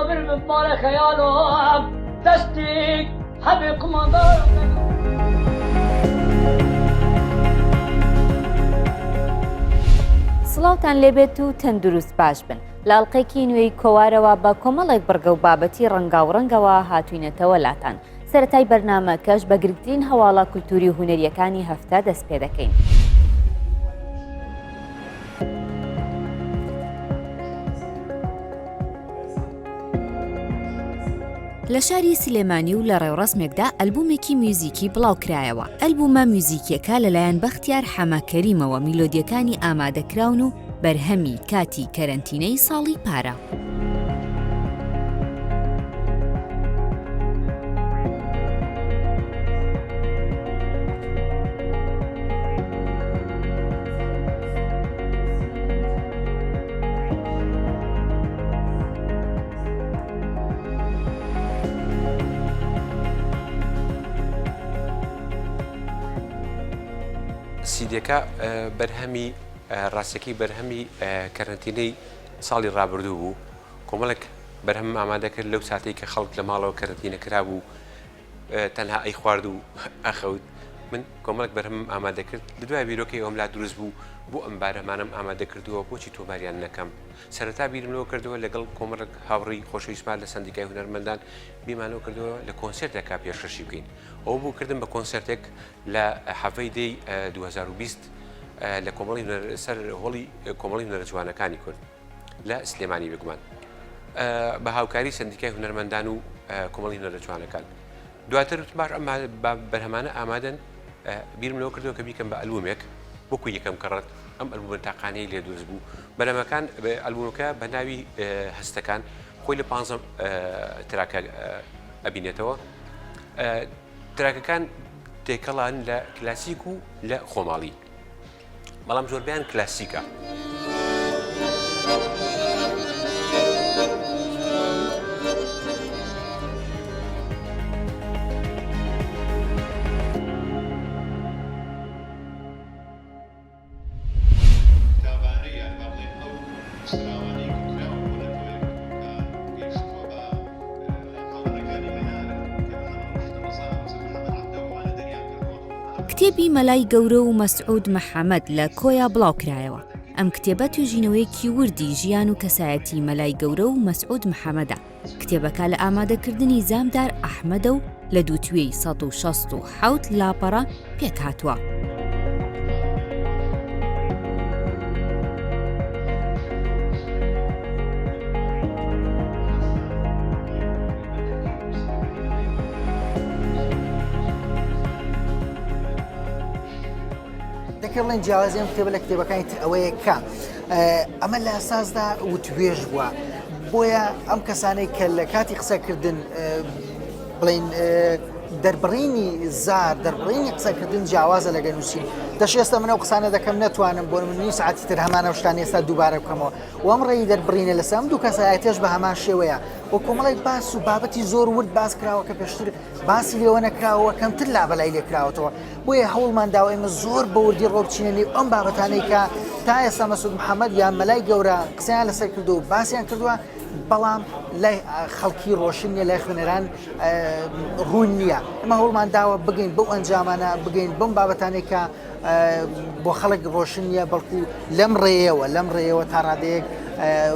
قبل من مال خيالهم تشتيك حبق مضار. سڵاوتان لێبێت و تەندروست باش بن. لە ئەڵقەیەکی نوێی کۆوارەوە بە کۆمەڵێک بڕگە و بابەتی ڕەنگاوڕەنگەوە هاتووینەتەوە لاتان. سەرەتای بەرنامەکەش بە گرنگترین هەواڵە کولتوری و هونەریەکانی هەفتە دەست پێ دەکەین. لە شاری سلێمانی و لە ڕێوڕسمێکدا ئەلبومێکی میوزیکی بڵاوکرایەوە. ئەلبومە میوزیکیەکە لەلایەن بەختیار حەماکەریمەوە میلۆدیەکانی ئامادەکراون و بەرهەمی کاتی کەرەنتینەی ساڵی پارە. سیدەکە بەرهەمی ڕاستەکەی بەرهەمی کەرەنتینەی ساڵی ڕابردوو بوو. کۆمەڵێک بەرهەم ئامادە کرد لەو ساتەی کە خەڵک لە ماڵەوە کەرەنتینە کرا بوو تەنها ئەی خوارد و ئەخەوت. من کۆمەڵێک بەرهەم ئامادە کرد لە دوای بیرۆکەی ئەوم لا دروست بوو بۆ ئەم بارەمانم ئامادە کردووە بۆچی تۆماریان نەکەم. سەرەتا بیرمەوە کردەوە لەگەڵ کۆمەڵێک هاوڕێی خۆشەویستمان لە سەندیکای هونەرمەندان بیرمانەوە کردەوە لە کۆنسێرتێکا پێشکەشی بکەین. ئەو بوو کردم بە کۆنسێرتێک لە هەڤەی دەی 2020 لە کۆمەڵی سەر هۆڵی کۆمەڵی هونەرە جوانەکانی کورد لە سلێمانی بگومان بە هاوکاری سەندیکای هونەرمەندان و کۆمەڵی هونەرە جوانەکان. دواتر باش ئەم بەرهەمانە ئامادەن بیرمەوە کردەوە کە بیکەم بە ئەلبومێک وەکو یەکەم کەڕەت ئەم ئەلبومە تاقانەی لێ دروست بوو. بەرهەمەکان ئەلبومەکە بە ناوی هەستەکان خۆی لە 15 تراکە ئەبینێتەوە. تراکەکان تێکەڵان لە کلاسیک و لە خۆماڵی، بەڵام زۆربیان کلاسیکە. کتێبی مەلای گەورە و مەسعود محەممەد لە کۆیا بڵاوکرایەوە. ئەم کتێبە توێژینەوەیەکی وردی ژیان و کەسایەتی مەلای گەورە و مەسعود محەممەدە. کتێبەکە لە ئامادەکردنی زامدار ئەحمەدە و لە دووتوێی 167 لاپەڕە پێک هاتووە. دەکەڵێن جیاوازیان کتێبە لە کتێبەکانی ئەوەیە کە ئەمە لە ئەساسدا وتوێژ بووە، بۆیە ئەم کەسانەی کە لە کاتی قسەکردن بڵین دەربڕینی زار دەربڕینی قسەکردن جیاوازە لەگە نووسین. دەشێستا منە و قسانە دەکەم نەتوانم بۆ من نووی ساعتی تر هەمانە شتانی ئێستا دووبارە بکەمەوە و ئەم ڕێی دەربڕینە لەسەر ئەم دوو کەسایەتیش بە هەمان شێوەیە بۆ کۆمەڵێک باس و بابەتی زۆر ورد باس کراوە کە پێشتر باسی لێوە نەکراوە کەمتر لابەلای لێکراوەتەوە. بۆیە هەوڵمان داوە ئێمە زۆر بە وردی ڕۆ بچینە نێو ئەم بابەتانەی کە تا ئێستا مەسعود محەممەد یان مەلای گەورە قسەیان لەسەر کردو و باسییان کردووە، بەڵام لای خەڵکی ڕۆشن نیە، لای خوێنەران ڕوون نییە. ئەمە هەوڵمان داوە بگەین بەو ئەنجامانە بگەین بەم بابەتانەی کە بۆ خەڵک ڕۆشن نیە، بەڵکو لەم ڕێیەوە تا ڕادەیەک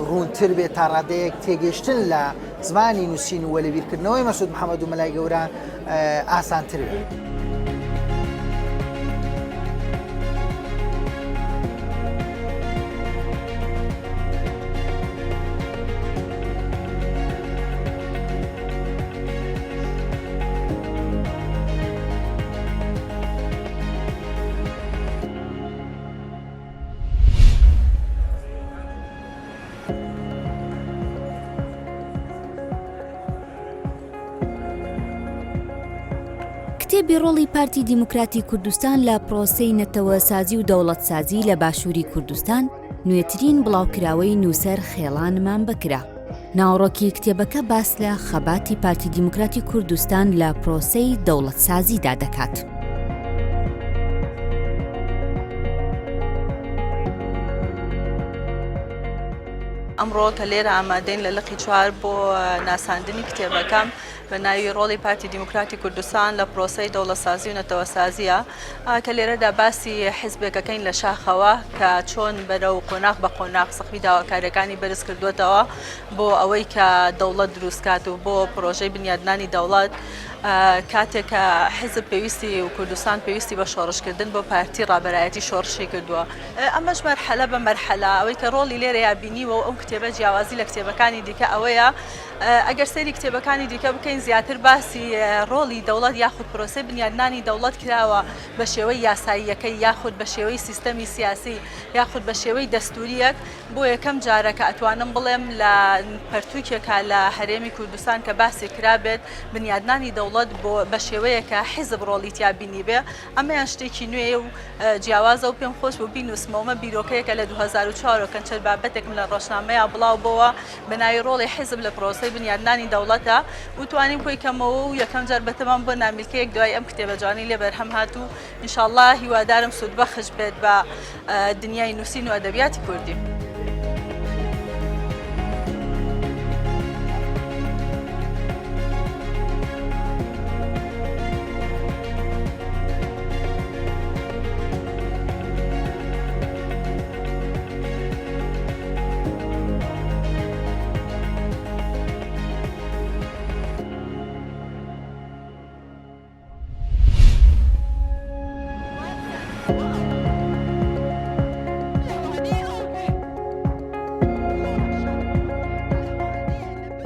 ڕوونتر بێت، تا ڕادەیەک تێگەیشتن لە زمانی نووسین و وەلەبیرکردنەوەی مەسعود محەممەد و مەلای گەورە ئاسانتر بێت. کتێبی ڕۆڵی پارتی دیموکراتی کوردستان لە پرۆسەی نەتەوە سازی و دەوڵەت سازی لە باشووری کوردستان نوێترین بڵاوکراوەی نووسەر خێڵانمان بکرا. ناوڕۆکی کتێبەکە باس لە خەباتی پارتی دیموکراتی کوردستان لە پرۆسەی دەوڵەت سازیدا دەکات. ئەمڕۆ کە لێرە ئامادەین لە لقی 4 بۆ ناساندنی کتێبەکەم بە ناوی ڕۆڵی پارتی دیموکراتی کوردستان لە پرۆسەی دەوڵەتسازی و نەتەوەسازیە کە لێرەدا باسی حیزبێکەکەین لە شاخەوە کە چۆن بەرەو قۆناغ بە قۆناغ سەخوی داواکاریەکانی بەرز کردوێتەوە بۆ ئەوەی کە دەوڵەت دروستکات و بۆ پرۆژەی بنیادنانی دەوڵەت کاتێک کە حیزب پێویستی و کوردستان پێویستی بە شۆڕشکردن بۆ پارتی ڕابەرایەتی شۆڕشی کردووە ئەمەش مەرحەلە بە مەرحەلە ئەوەی کە ڕۆڵی لێرە یابینیوە و ئەو کتێبە جیاوازی لە کتێبەکانی دیکە ئەوەیە ئەگەر سەیری کتێبەکانی دیکە بکەین زیاتر باسی ڕۆڵی دەوڵەت یاخود پرۆسەی بنیادنانی دەوڵەت کراوە بە شێوەی یاساییەکەی یاخود بە شێوەی سیستەمی سیاسی یاخود بە شێوەی دەستوریەک بۆ یەکەم جارەکە ئەتوانم بڵێم لە پەرتووکێکە لە هەرێمی کوردستان کە باسی کرابێت بنیادنانی دەوڵەت بۆ بە شێوەیەکە حیزب ڕۆڵی تیابینی بێ ئەمەیان شتێکی نوێ و جیاوازە و پێم خۆش بۆ بینوسمەوە بیرۆکەیەکە لە 2004 کەنچەر بابەتێکم لە ڕۆژنامەیە بڵاو بۆەوە بە ناوی ڕۆڵی حیزب لە پرۆسەی بنیادنانی دەوڵەتە و توانین خۆی کەمەوە و یەکەم جار بەتەمام بۆ نامیلکەیەک دوای ئەم کتێبە جوانی لێ بەرهەم هاتوو ئینشاءڵڵا هیوادارم سوودبەخش بێت بە دنیای نووسین و ئەدەبیاتی کوردی.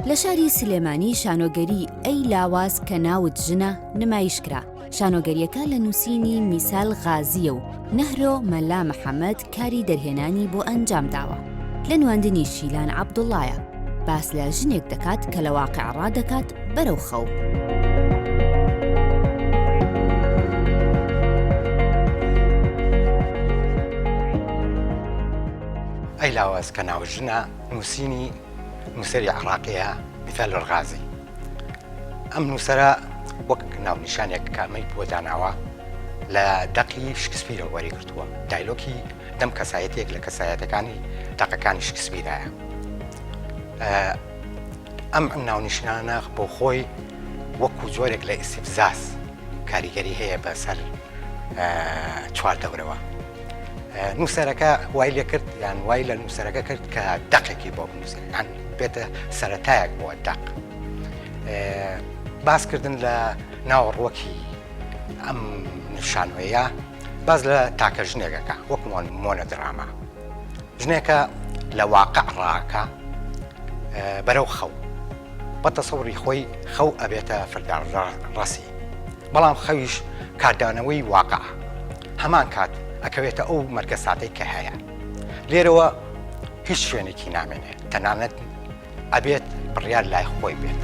لە شاری سلێمانی شانۆگەری ئەی لاواز کە ناوت ژنە نمایشکرا. شانۆگەریەکە لە نووسینی میسال غازیە و نەهرۆ مەلا محەممەد کاری دەرهێنانی بۆ ئەنجام داوە. لە نواندنی شیلان عەبدوڵڵایە باس لە ژنێک دەکات کە لە واقع ڕادەکات بەرەو خەو. ئەی لاواز کە ناو ژنە نووسینی نووسەری عراقیە میثال الغازی. ئەم نووسەرە وەک ناونیشانێک کامەی بۆ داناوە لە دەقی شکسپیرە وەری گرتووە. دایلۆکی دەم کەسایەتێک لە کەسایەتەکانی دەقەکانی شکسپیرایە. ئەم ناونیشانە بۆ خۆی وەکو جۆرێک لە ئیستیفزاز کاریگەری هەیە بەسەر چوار دەورەوە. نووسەرەکە وای لێ کرد یان وای لە نووسەرەکە کرد کە دەقێکی بۆ بنووسێت یان بێتە سەرەتایەک بۆ دەق. باسکردن لە ناوەڕوەکی ئەم نیشانوەیە باز لە تاکە ژنێکەکە وەک مۆنە دراما. ژنێکە لە واقع ڕاکە بەرەو خەو بە تەسەوری خۆی خەو ئەبێتە فردان ڕەسی، بەڵام خەویش کاردانەوەی واقع هەمان کات ئەکەوێتە ئەو مەرگە ساتەی کە هەیە. لێرەوە هیچ شوێنێکی نامێنێت، تەنانەت ئەبێت بڕیار لای خۆی بێت.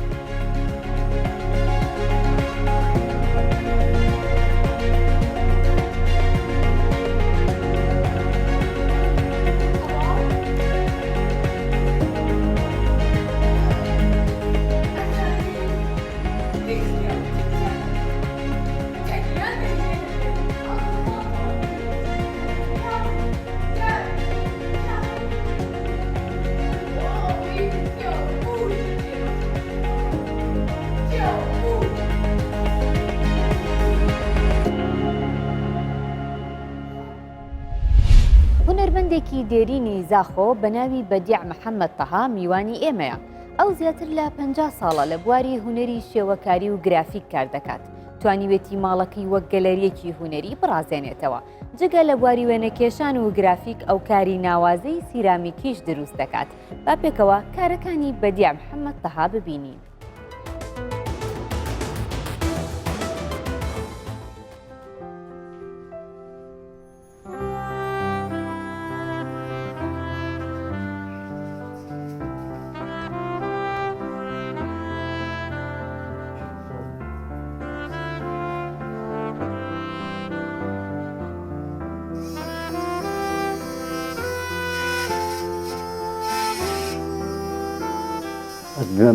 هونەرمەندێکی دێرینی زاخۆ بە ناوی بەدیع محەممەد تەها میوانی ئێمەیە. ئەو زیاتر لە 50 ساڵە لە بواری هونەری شێوەکاری و گرافیک کار دەکات. توانیوێتی ماڵەکەی وەک گەلەریەکی هونەری بڕازێنێتەوە. جگە لە بواری وێنەکێشان و گرافیک ئەو کاری ناوازەی سیرامیکیش دروست دەکات. با پێکەوە کارەکانی بەدیع محەممەد تەها ببینین.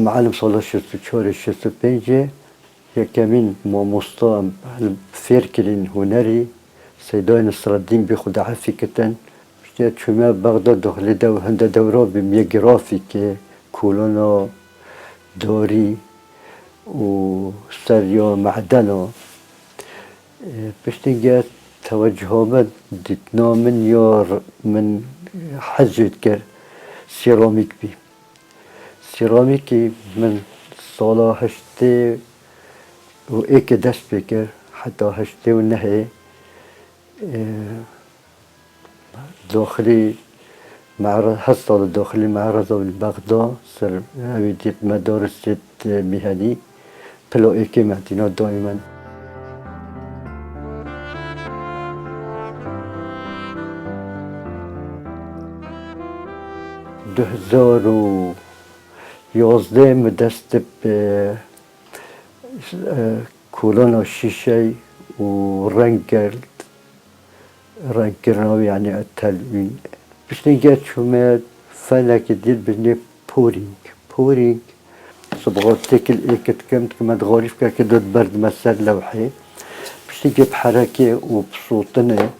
معلم سال 64 65 یکمین مامۆستا فێرکردن هونەری سەیدای نەسرەدین بێ خودعافی کردن پشتی چومه بغداد داخل هنده دورا بیم گرافیک کولونا داری و سریا معدنو پشتی گه توجه من دیتنا من یا من حجت کرد سیرامیک بی سیرامیکی من سالا هشته و ایک دست بکر حتی هشته و نهه داخلی معرض هالسال داخلي معرض بغداد سر هويدية مدارس مهني بلو إيكي معتنا دائما دهزار و يازده مدست كورونا شيشي ورنگ كرناوي يعني التلوين باش نلقى شومات فلك دير بجني بورينج صبغات تاكل ايكت كمت كما تغاريف كده برد مسار لوحي باش نلقى بحركة وبصوتنا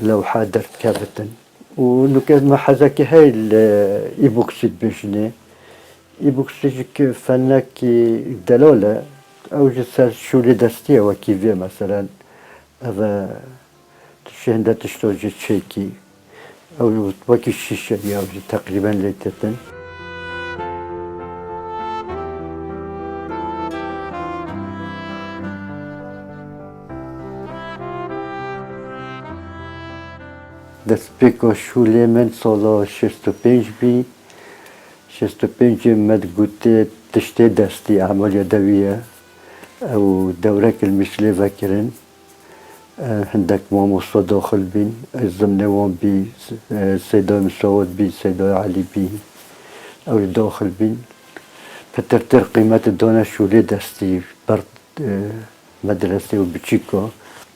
لوحة درت كافتن ونكاد ما حزاكي هاي الايبوكسيد بجني ايبوكسيد فنك دلالة او جسر شولي دستية وكيفية مثلا هذا تشهندة تشتوجي تشيكي أو وكي الشيشة أو تقريبا ليتتن دست بيكو شولي من صالة 65 بي 65 مد قوتي تشتي دستي أعمال يدوية أو دورك المثلي فاكرين عندك ماموسة داخل بين الزمنوان بي سيدا مسعود بي سيدا علي بي أو داخل بين فترتر قيمة الدونة شولي دستي برد مدرسة وبتشيكو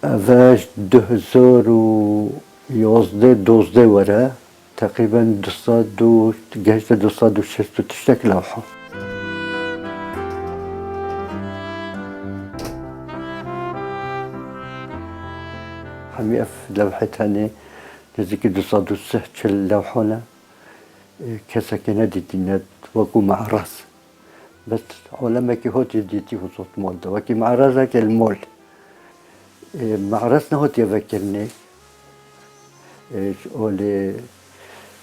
أفاش 2011 ورا تقريبا 260 تشتك لوحة حمي اف لوحتها نزيك 260 لوحونا كسكنة ديتينات وكو مع راس بس علما كي هوتي ديتي وصوت مولدا وكي مع راسك المول مع راسنا هوتي يفكرني اولي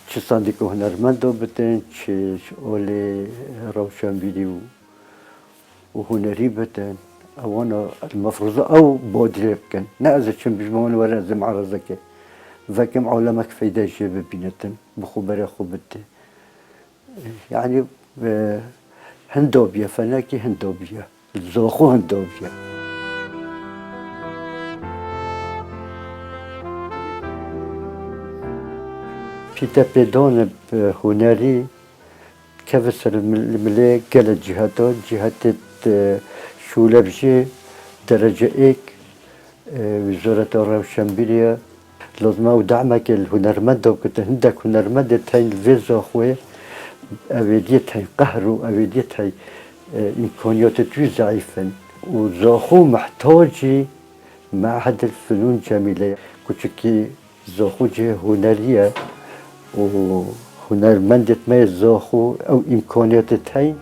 چه صنديقو هنرمندو بتن چه اولي روشن بيدي وهنري بتن أوانا المفروضة أو بودري كان نأذى شن بجمعون ورا زي معرضك فكم علمك فايدة جيب بينتن بخبر خبته يعني هندوبيا فناكي هندوبيا الزوخو هندوبيا في تبدون هنري كفسر الملاك قال جهات شولة بجي درجة إيك وزارة الروشنبيلية لازمه ودعمك الهنرمند وكنت عندك هنرمند تاين الفيزا خوي أبديت هاي قهر أبديت هاي إمكانيات توي ضعيفا وزاخو محتاجي معهد الفنون جميلة كي زاخو جي هنرية وهنرمند ما زاخو أو إمكانيات تاين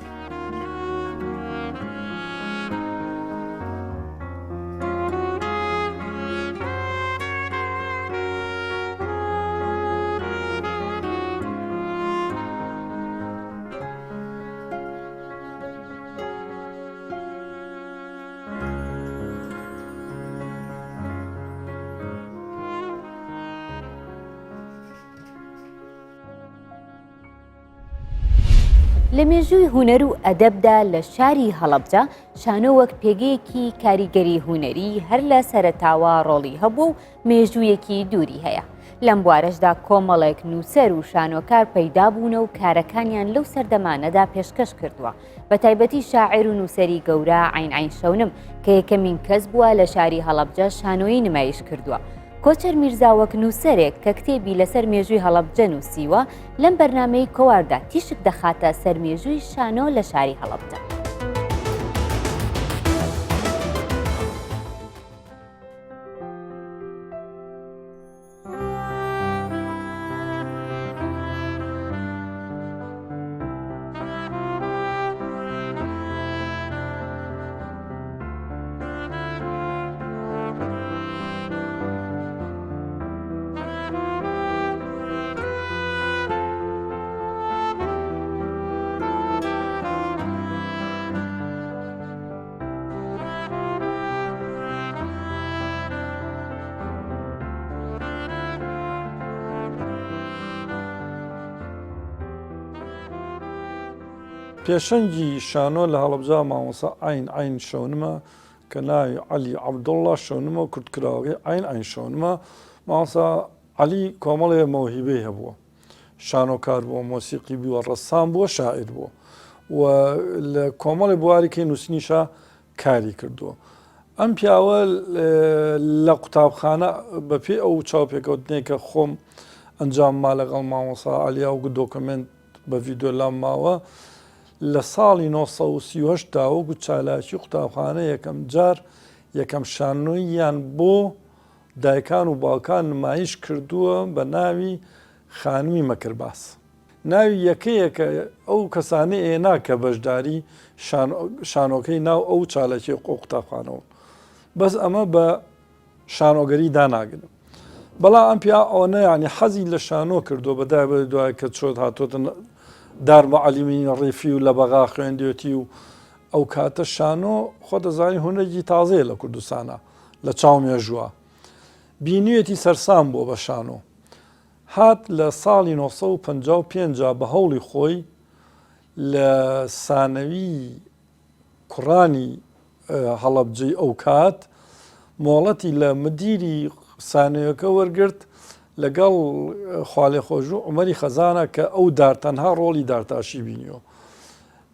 لە مێژووی هونەر و ئەدەبدا لە شاری هەڵەبجە شانۆوەک پێگەیەکی کاریگەری هونەری هەر لە سەرەتاوە ڕۆڵی هەبوو و مێژوویەکی دووری هەیە. لەم بوارەشدا کۆمەڵێک نووسەر و شانۆکار پەیدا بوونە و کارەکانیان لەو سەردەمانەدا پێشکەش کردووە. بە تایبەتی شاعیر و نووسەری گەورە عین شەونم کە یەکەمین کەس بووە لە شاری هەڵەبجە شانۆیی نمایش کردووە. کۆچەر میرزاوەک نووسەرێک کە کتێبی لەسەر مێژووی هەڵەبجە نووسیوە لەم بەرنامەی کۆواردا تیشک دەخاتە سەر مێژووی شانۆ لە شاری هەڵەبجە. پێشەنگی شانۆ لە هەڵەبجا مامۆسا ئاین شەونمە کە ناوی عەلی عەبدوڵڵا شەونمە و کورتکراوەکەی ئاین شەونمە. مامۆسا عەلی کۆمەڵێ مەوهیبەی هەبووە، شانۆکار بووە، مۆسیقی بووە، ڕەسام بووە، شاعیر بووە و لە کۆمەڵی بوارێکی نووسنیشە کاری کردووە. ئەم پیاوە لە قوتابخانە بەپێ ئەو چاوپێکەوتنەیە کە خۆم ئەنجام ما لەگەڵ مامۆسا عەلیا و دۆکمنت بە ڤیدۆ لام ماوە، لە ساڵی 1938 دا وەکو چالاکی قوتابخانە یەکەم جار یەکەم شانۆییان بۆ دایکان و باوکان نمایش کردووە بە ناوی خانمی مەکرباس. ناوی یەکەیەکە ئەو کەسانە ئێنا کە بەشداری شانۆکەی ناو ئەو چالاکی قوتابخانەوە، بەس ئەمە بە شانۆگەری داناگرن. بەڵام ئەم پیا ئەوەنە یعنی حەزی لە شانۆ کردو بەدای بە دوای کە چۆت هاتۆتە دار مەعەلیمی ڕێفی و لە بەغا خوێندێتی و ئەو کاتە شانۆ خۆ دەزانی هونەرێکی تازەیە لە کوردستانە لە چاومێژووە. بینوێتی سەرسام بۆ بە شانۆ. هات لە ساڵی 1955 بە هەوڵی خۆی لە سانەوی کوڕانی هەڵەبجەی ئەو کات مۆڵەتی لە مدیری سانەوەکە وەرگرت لەگەڵ خواڵێ خۆژوو عومەری خەزانە کە ئەو تەنها ڕۆڵی دارتاشی بینیەوە.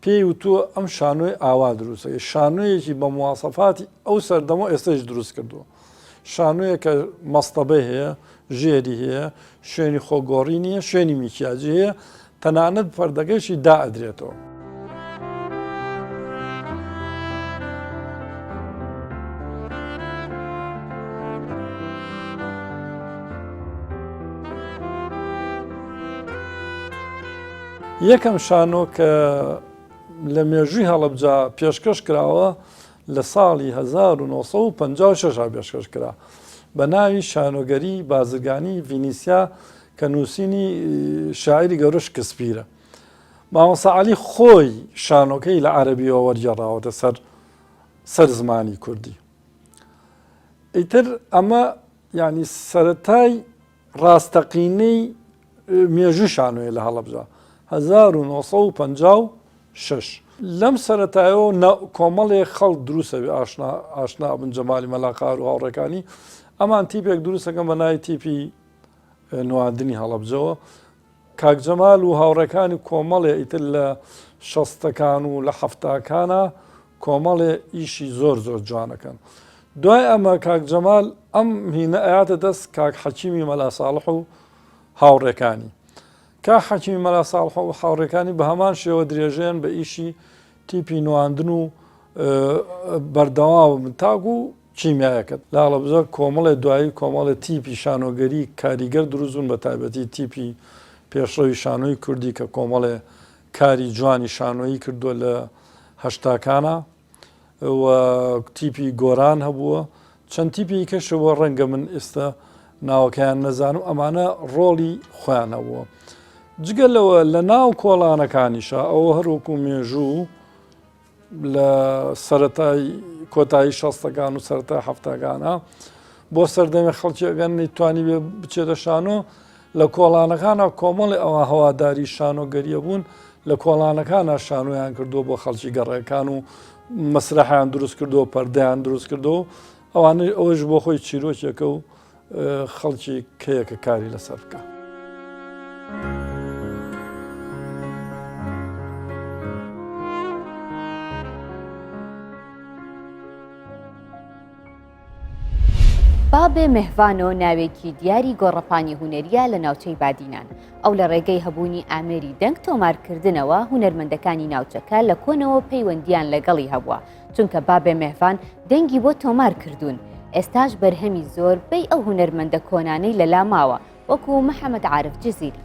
پێی وتووە ئەم شانۆی ئاوا دروستە، شانۆیەکی بە مواسەفاتی ئەو سەردەمە ئێستش دروست کردووە. شانۆیە کە مەستەبە هەیە، ژێری هەیە، شوێنی خۆگۆڕی نییە، شوێنی میکیاجی هەیە، تەنانەت پەردەکەشی دائەدرێتەوە. یەکەم شانۆ کە لە مێژووی هەڵەبجا پێشکەش کراوە لە ساڵی 1956 پێشکەش کرا بە ناوی شانۆگەری بازرگانی ڤینیسیا کە نووسینی شاعری گەورە شکسپیرە. مامۆستا عەلی خۆی شانۆکەی لە عەرەبیەوە وەرگێڕاوەتە سەر زمانی کوردی. ئیتر ئەمە یعنی سەرەتای ڕاستەقینەی مێژووی شانۆیە لە هەڵەبجا 1956. لەم سەرەتایەوە کۆمەڵێک خەڵک دروستە بێ ئاشنا بن جەمالی مەلاقار و هاوڕێکانی، ئەمان تیپێک دروستەکەم بە ناوی تیپی نواندنی هەڵەبجەوە. کاک جەمال و هاوڕێکانی کۆمەڵێ ئیتر لە 60ەکان و لە 70ەکانە کۆمەڵێ ئیشی زۆر جوانەکەن. دوای ئەمە کاک جەمال ئەم هینە ئەیاتە دەست کاک حەکیمی مەلا ساڵح و هاوڕێکانی. کا حەکیمی مەلا ساڵح و هاوڕێکانی بە هەمان شێوە درێژێن بە ئیشی تیپی نواندن و بەردەواو من تاکو و کیمیایەکەت. لە هەڵەبجە کۆمەڵێ دوایی کۆمەڵێ تیپی شانۆگەری کاریگەر دروستبوون بە تایبەتی تیپی پێشڕەوی شانۆی کوردی کە کۆمەڵێ کاری جوانی شانۆیی کردووە لە هەشتاکانە و تیپی گۆران هەبووە، چەند تیپی کەشەوە ڕەنگە من ئێستا ناوەکەیان نەزانم، ئەمانە ڕۆڵی خۆیان هەبووە. جگە لەوە لە ناو کۆڵانەکانیشە ئەوە هەروەکو مێژوو لە سەرەتای کۆتایی 60ەکان و سەرەتای 70ەکانە بۆ سەردەمی خەڵکی ئەگەر نەیتوانی بێ بچێتە شانۆ لە کۆڵانەکانە کۆمەڵی ئەوە هەواداری شانۆگەریە بوون، لە کۆڵانەکانە شانۆیان کردووە بۆ خەڵکی گەڕەکان و مەسرحیان دروست کردووە، پەردەیان دروست کردەوە. ئەوانەی ئەوەش بۆ خۆی چیرۆکێکە و خەڵکی کەیەکە کاری لەسەر بکە. بابێ مەهڤانۆ ناوێکی دیاری گۆڕەپانی هونەریە لە ناوچەی بادینان. ئەو لە ڕێگەی هەبوونی ئامێری دەنگ تۆمارکردنەوە هونەرمەندەکانی ناوچەکە لە کۆنەوە پەیوەندیان لەگەڵی هەبووە، چونکە بابێ مەهڤان دەنگی بۆ تۆمار کردوون. ئێستاش بەرهەمی زۆر بەی ئەو هونەرمەندە کۆنانەی لەلا ماوە، وەکو محەممەد عارف جزیری.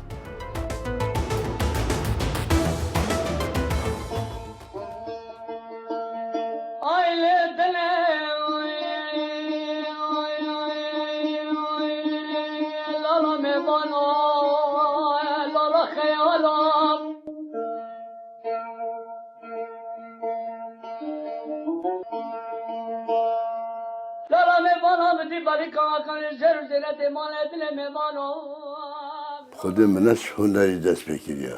خودم منش هنری دست بکریه.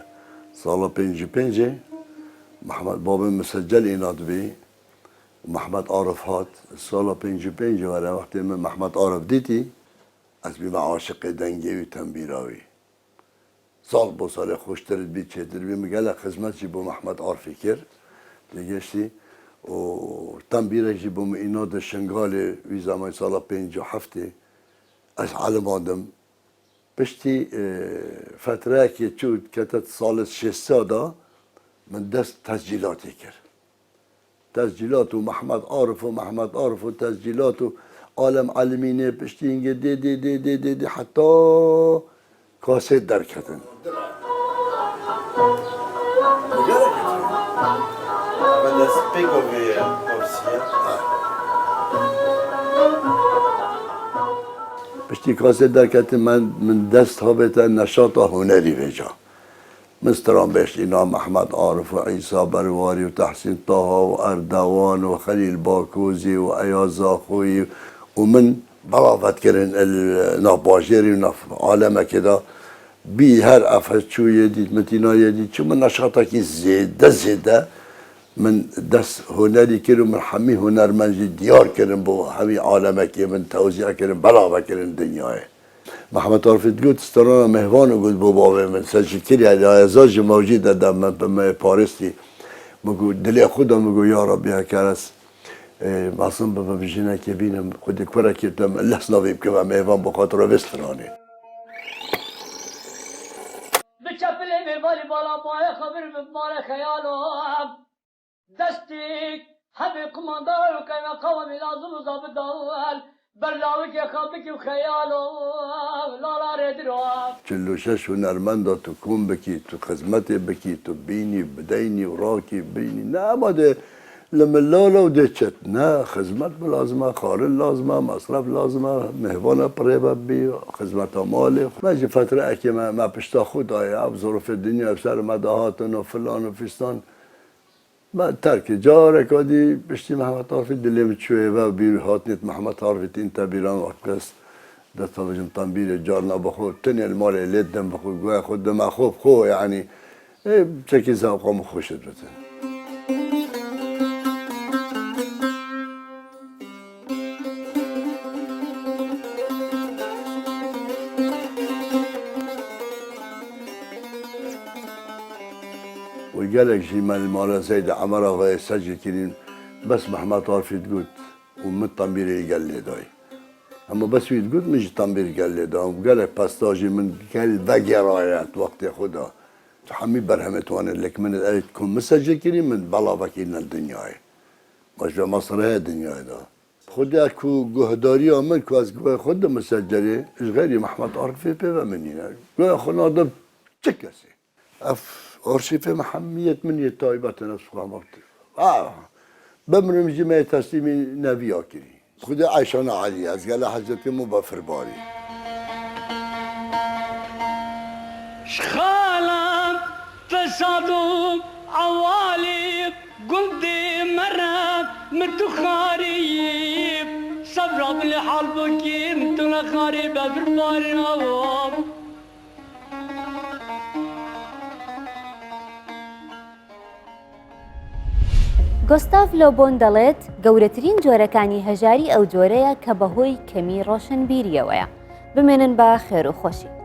سالا 55 محمد بابا مسجل ایناد بی محمد عارف هات سال 55 ولی وقتی من محمد عارف دیدی از بی عاشق دنگی و تنبیراوی سال با سال خوشترد بی چهتر بی مگل خدمت جی با محمد عارفی کرد دیگهشتی و تنبیره جی با ایناد شنگال وی زمان سال 57 از علم آدم پشتی فتره که چود کتت سال 600 من دست تسجیلاتی کرد تسجیلات و محمد عارف و تسجیلات و عالم علمینه پشتی اینگه دی حتی کاسه در کتن پشتی کاسه در کتن من دست ها بهتر نشاط هنری بجا مستران بهش اینا محمد عارف و عیسی برواری و تحسین طه و اردوان و خلیل باکوزی و ایاز آخوی و من بلافت کردن ناباجری و عالمه کده بی هر افز چو یدید متینا یدید چون من نشاطه که زیده من دست هنری کردم من همی هنرمندی دیار کردم با همی عالمه که من توضیح کردم بلافت کردن دنیای محمد عارف گفت استران مهوان گفت بابا من سجل کردی ازاج موجود در من پاریسی مگو دلی خودم مگو یا ربی هکرس معصوم بابا بجینه که بینم خود کورا کردم لحظ نویب که مهوان بخاطر وسترانی بچپلی میوالی بالا ماه خبر بمال خیالم دستی همه کماندار و که قومی لازم و ضابط داول برلاوی که خوابی که خیالم لالا ردرام 46 هنرمند تو کون بکی تو خدمت بکی تو بینی بدینی و راکی بینی نه ماده لملالا و دچت نه خدمت لازمه خارل لازمه مصرف لازمه مهوان پریبه بی خدمت مالی مجی فتره اکی ما پشتا خود آیا ظروف دنیا افسر مداهاتن و فلان و فستان ما ترک جا رکادی پشتی محمد عارف دلیم چوه و بیرو هاتنیت محمد عارف تین تبیران وقت دستا بجم تنبیر جار نبخور تنی المال لیدم بخور گوه خود دم خوب خو یعنی چکی زوقام خوشت بتن وقالك شي مال المال زيد عمره غير سجل كريم بس محمد عارف تقول ومن طنبيري قال لي داي اما بس تقول مش طنبير قال لي دا وقالك باستاجي من قال باقي رايات وقت ياخذها حمي برهمت وانا لك من قالت تكون مسجل كريم من بلا بكينا الدنيا مش مصر هي الدنيا دا خدها كو جهداري من كواز خد مسجلي ايش غيري محمد عارف في بيبا منينا قال خنا ضب تشكسي أرشيف محمية من يتايبة نفس قامت بمرم جماعة تسليمي نبي أكري خدا عيشنا علي از قال حضرتي مبفر باري شخالم تصادم عوالي قلبي مرة متخاريب صبر بالحال بكي متنا خاريب بفرباري نواب گۆستاڤ لۆبۆن دەڵێت گەورەترین جۆرەکانی هەژاری ئەو جۆرەیە کە بەهۆی کەمی ڕۆشنبیریەوەیە بمێنن بە خێر و خۆشی.